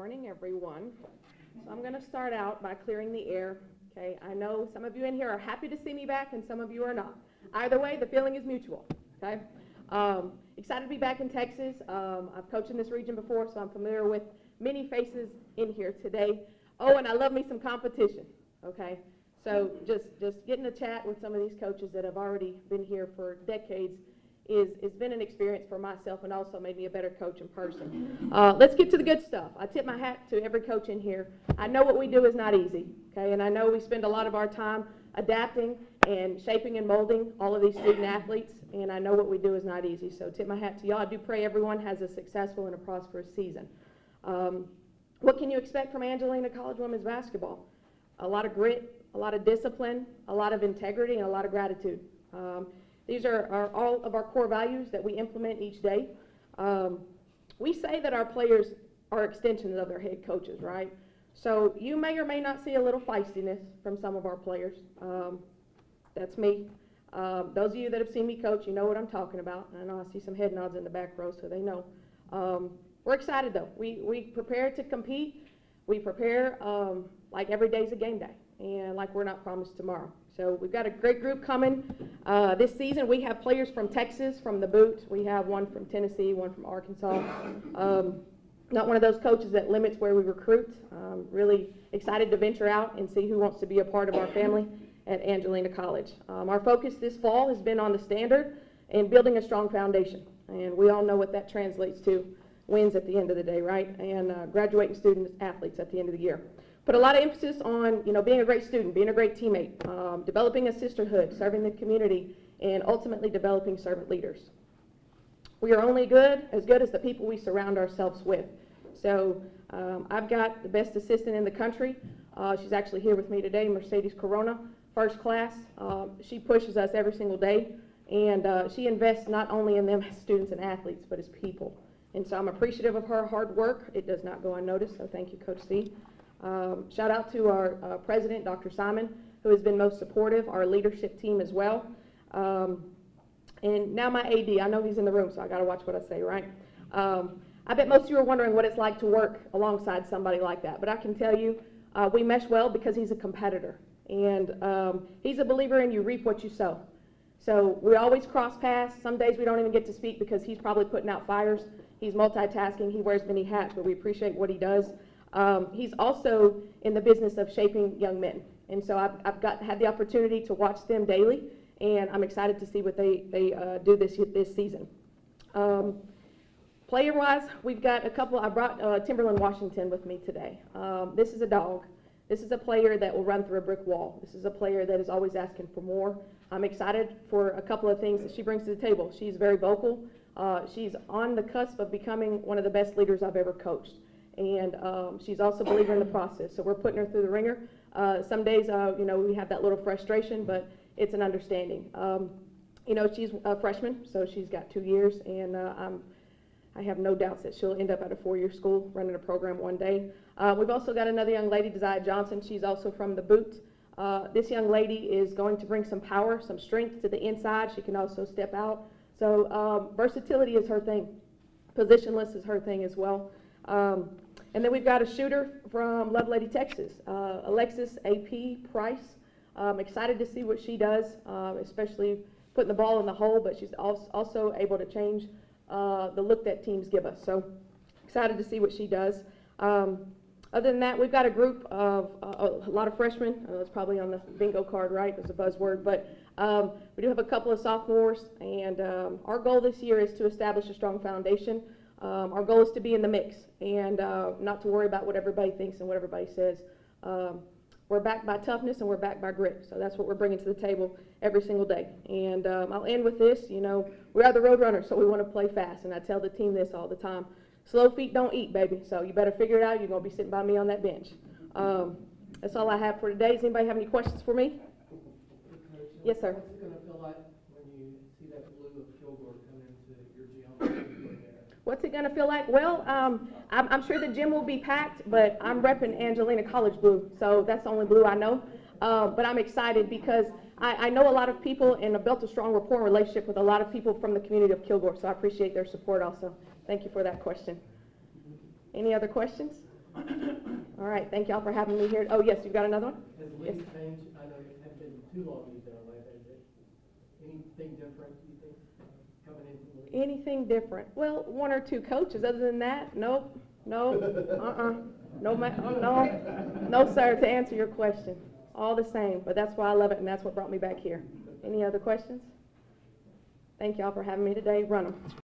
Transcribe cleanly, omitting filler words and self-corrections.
morning, everyone. So I'm going to start out by clearing the air. Okay, I know some of you in here are happy to see me back and some of you are not. Either way, the feeling is mutual. Okay, excited to be back in Texas. I've coached in this region before, so I'm familiar with many faces in here today. Oh, and I love me some competition. Okay, so just getting to chat with some of these coaches that have already been here for decades has been an experience for myself and also made me a better coach in person. Let's get to the good stuff. I tip my hat to every coach in here. I know what we do is not easy, okay, and I know we spend a lot of our time adapting and shaping and molding all of these student athletes, and I know what we do is not easy. So tip my hat to y'all. I do pray everyone has a successful and a prosperous season. What can you expect from Angelina College women's basketball? A lot of grit, a lot of discipline, a lot of integrity, and a lot of gratitude. These are all of our core values that we implement each day. We say that our players are extensions of their head coaches, right? So you may or may not see a little feistiness from some of our players. That's me. Those of you that have seen me coach, you know what I'm talking about. I know I see some head nods in the back row, so they know. We're excited, though. We prepare to compete. We prepare like every day's a game day, and like we're not promised tomorrow. So we've got a great group coming this season. We have players from Texas, from the boot. We have one from Tennessee, one from Arkansas. Not one of those coaches that limits where we recruit. Really excited to venture out and see who wants to be a part of our family at Angelina College. Our focus this fall has been on the standard and building a strong foundation. And we all know what that translates to. Wins at the end of the day, right? And graduating student athletes at the end of the year. Put a lot of emphasis on, being a great student, being a great teammate, developing a sisterhood, serving the community, and ultimately developing servant leaders. We are only as good as the people we surround ourselves with. So I've got the best assistant in the country. She's actually here with me today, Mercedes Corona, first class. She pushes us every single day, and she invests not only in them as students and athletes, but as people. And so I'm appreciative of her hard work. It does not go unnoticed, so thank you, Coach C. Shout out to our president, Dr. Simon, who has been most supportive, our leadership team as well. And now my AD, I know he's in the room, so I got to watch what I say, right? I bet most of you are wondering what it's like to work alongside somebody like that. But I can tell you, we mesh well because he's a competitor. And he's a believer in you reap what you sow. So we always cross paths. Some days we don't even get to speak because he's probably putting out fires. He's multitasking. He wears many hats, but we appreciate what he does. He's also in the business of shaping young men. And so I've had the opportunity to watch them daily, and I'm excited to see what they do this season. Player-wise, we've got a couple. I brought Timberland Washington with me today. This is a dog. This is a player that will run through a brick wall. This is a player that is always asking for more. I'm excited for a couple of things that she brings to the table. She's very vocal. She's on the cusp of becoming one of the best leaders I've ever coached. And she's also a believer in the process. So we're putting her through the ringer. Some days, we have that little frustration, but it's an understanding. She's a freshman, so she's got 2 years, and I have no doubts that she'll end up at a 4-year school running a program one day. We've also got another young lady, Desire Johnson. She's also from the boot. This young lady is going to bring some power, some strength to the inside. She can also step out. So versatility is her thing. Positionless is her thing as well. And then we've got a shooter from Lovelady, Texas, Alexis A.P. Price. I'm excited to see what she does, especially putting the ball in the hole, but she's also able to change the look that teams give us. So excited to see what she does. Other than that, we've got a group of a lot of freshmen. It's probably on the bingo card, right? It's a buzzword, but we do have a couple of sophomores, and our goal this year is to establish a strong foundation. Our goal is to be in the mix and not to worry about what everybody thinks and what everybody says. We're backed by toughness and we're backed by grit. So that's what we're bringing to the table every single day. And I'll end with this. We are the road runners, so we want to play fast. And I tell the team this all the time. Slow feet don't eat, baby. So you better figure it out. You're going to be sitting by me on that bench. That's all I have for today. Does anybody have any questions for me? Yes, sir. What's it going to feel like when you see that blue of Kilgore come into your gym? What's it going to feel like? Well, I'm sure the gym will be packed, but I'm repping Angelina College blue, so that's the only blue I know. But I'm excited because I know a lot of people and I've built a strong rapport and relationship with a lot of people from the community of Kilgore, so I appreciate their support also. Thank you for that question. Any other questions? All right, thank y'all for having me here. Oh, yes, you've got another one? Has Yes. Lees changed? I know it hasn't been too long you've been on that. Anything different, you think, coming into Lees? Anything different? Well, one or two coaches. Other than that, nope, no, no, sir, to answer your question. All the same, but that's why I love it, and that's what brought me back here. Any other questions? Thank y'all for having me today. Run 'em.